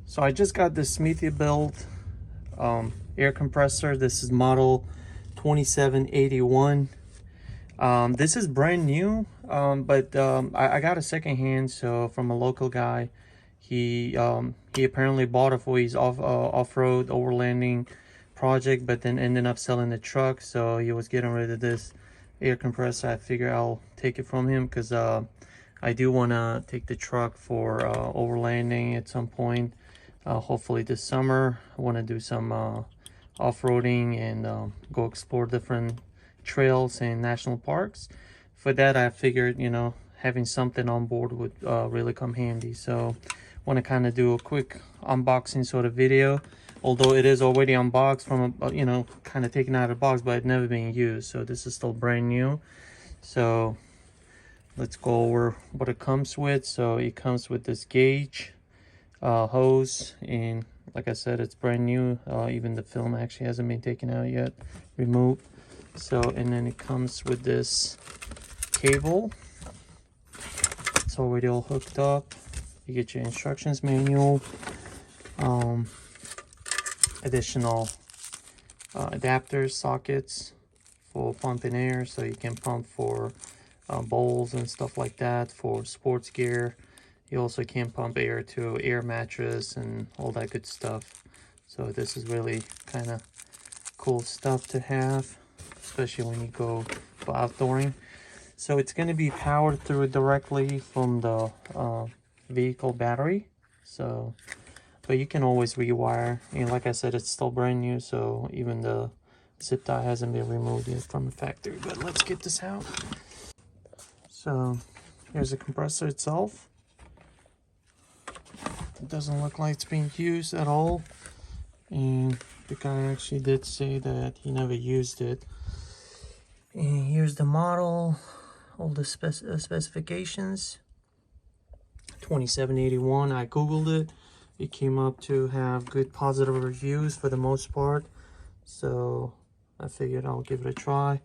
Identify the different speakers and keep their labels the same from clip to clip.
Speaker 1: So I just got this SmittyBilt air compressor. This is model 2781. This is brand new, but I got a secondhand, so from a local guy. He apparently bought it for his off-road overlanding project, but then ended up selling the truck, so he was getting rid of this air compressor. I figure I'll take it from him because I do want to take the truck for overlanding at some point, hopefully this summer. I want to do some off-roading and go explore different trails and national parks. For that, I figured, you know, having something on board would really come handy. So want to kind of do a quick unboxing sort of video, although it is already unboxed from you know, kind of taken out of the box, but it's never been used, so this is still brand new. So let's go over what it comes with. So it comes with this gauge, hose, and like I said, it's brand new. Even the film actually hasn't been taken out yet, removed. So, and then it comes with this cable. It's already all hooked up. You get your instructions manual, additional adapters, sockets for pumping air, so you can pump for bowls and stuff like that, for sports gear. You also can pump air to air mattress and all that good stuff. So this is really kind of cool stuff to have, especially when you go for outdooring. So it's going to be powered through directly from the vehicle battery. So, but you can always rewire, and like I said, it's still brand new, so even the zip tie hasn't been removed yet from the factory. But let's get this out. So here's the compressor itself. It doesn't look like it's being used at all, and the guy actually did say that he never used it. And here's the model, all the specifications. 2781. I googled it. It came up to have good positive reviews for the most part, so I figured I'll give it a try.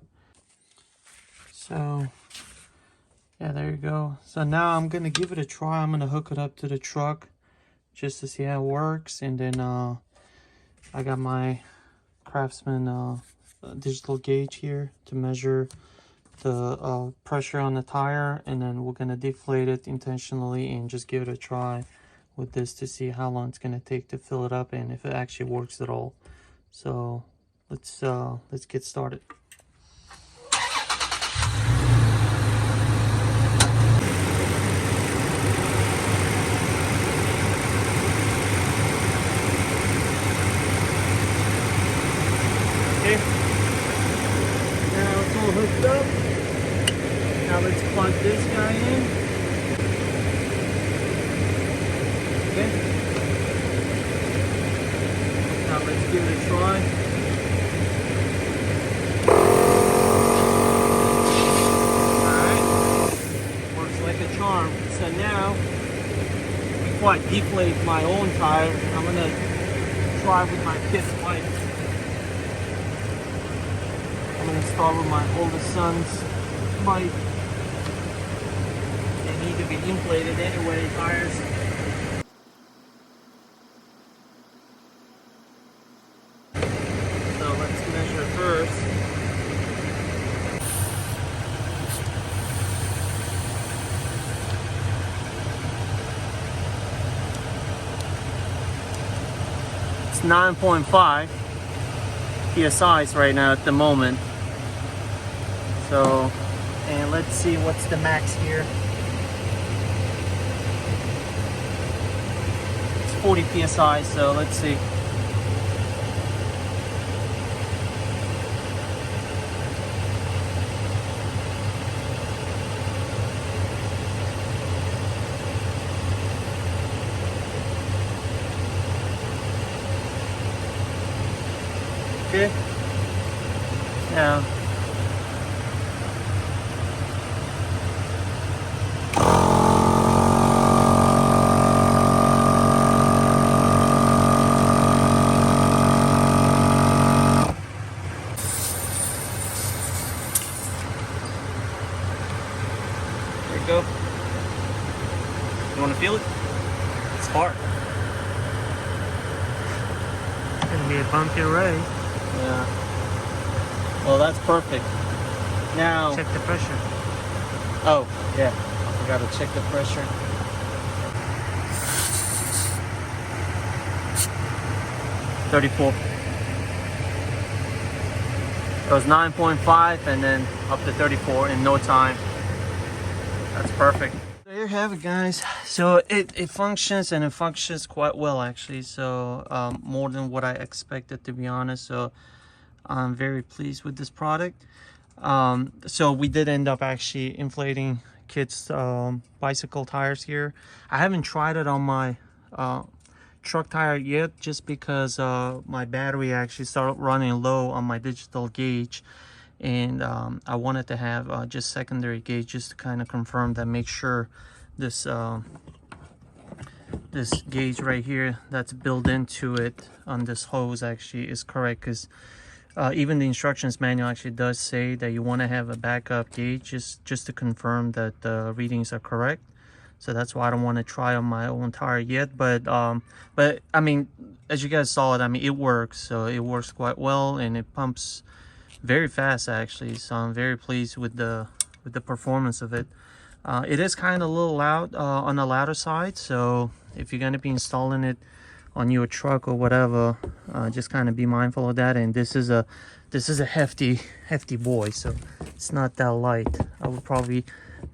Speaker 1: So yeah, there you go. So now I'm gonna give it a try. I'm gonna hook it up to the truck just to see how it works, and then I got my Craftsman digital gauge here to measure the pressure on the tire, and then we're gonna deflate it intentionally and just give it a try with this to see how long it's gonna take to fill it up and if it actually works at all. So let's get started. Now it's all hooked up. Now let's plug this guy in. Okay. Now let's give it a try. Alright. Works like a charm. So now, before I deflate my own tire, I'm gonna try with my pit pipe. I'm gonna start with my oldest son's pipe. They need to be inflated anyway, tires. So let's measure first. It's 9.5 PSIs right now at the moment. So, and let's see what's the max here. It's 40 PSI, so let's see. Okay. Now, there you go. You want to feel it? It's hard. be a bumpy ride. Yeah. Well, that's perfect. Now
Speaker 2: check the pressure.
Speaker 1: Oh, yeah. I forgot to check the pressure. $34. It was 9.5 and then up to 34 in no time. That's perfect. There you have it, guys. So it functions, and it functions quite well actually. So more than what I expected, to be honest. So I'm very pleased with this product. So we did end up actually inflating kids' bicycle tires here. I haven't tried it on my truck tire yet, just because my battery actually started running low on my digital gauge, and I wanted to have just secondary gauge just to kind of confirm that, make sure this this gauge right here that's built into it on this hose actually is correct, because even the instructions manual actually does say that you want to have a backup gauge just to confirm that the readings are correct. So that's why I don't want to try on my own tire yet. But I mean, as you guys saw it, I mean, it works. So it works quite well, and it pumps very fast actually. So I'm very pleased with the performance of it. It is kind of a little loud on the louder side. So if you're going to be installing it on your truck or whatever, just kind of be mindful of that. And this is a hefty boy, so it's not that light. I would probably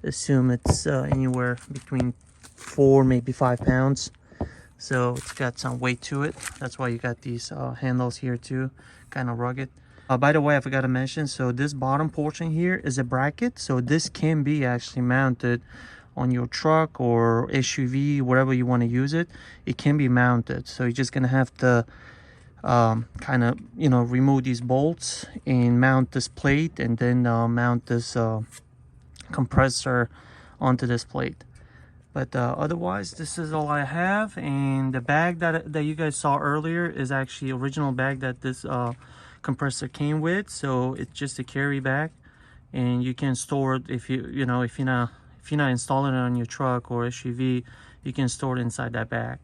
Speaker 1: assume it's anywhere between 4, maybe 5 pounds. So it's got some weight to it. That's why you got these handles here too, kind of rugged. By the way, I forgot to mention, so this bottom portion here is a bracket, so this can be actually mounted on your truck or SUV, wherever you want to use it. It can be mounted, so you're just gonna have to kind of, you know, remove these bolts and mount this plate, and then mount this compressor onto this plate. But otherwise, this is all I have. And the bag that you guys saw earlier is actually original bag that this compressor came with. So it's just a carry bag, and you can store it if you're not installing it on your truck or SUV. You can store it inside that bag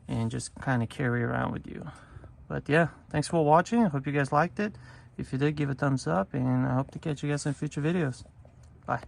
Speaker 1: and just kind of carry it around with you. But yeah, thanks for watching. I hope you guys liked it. If you did, give a thumbs up, and I hope to catch you guys in future videos. Bye.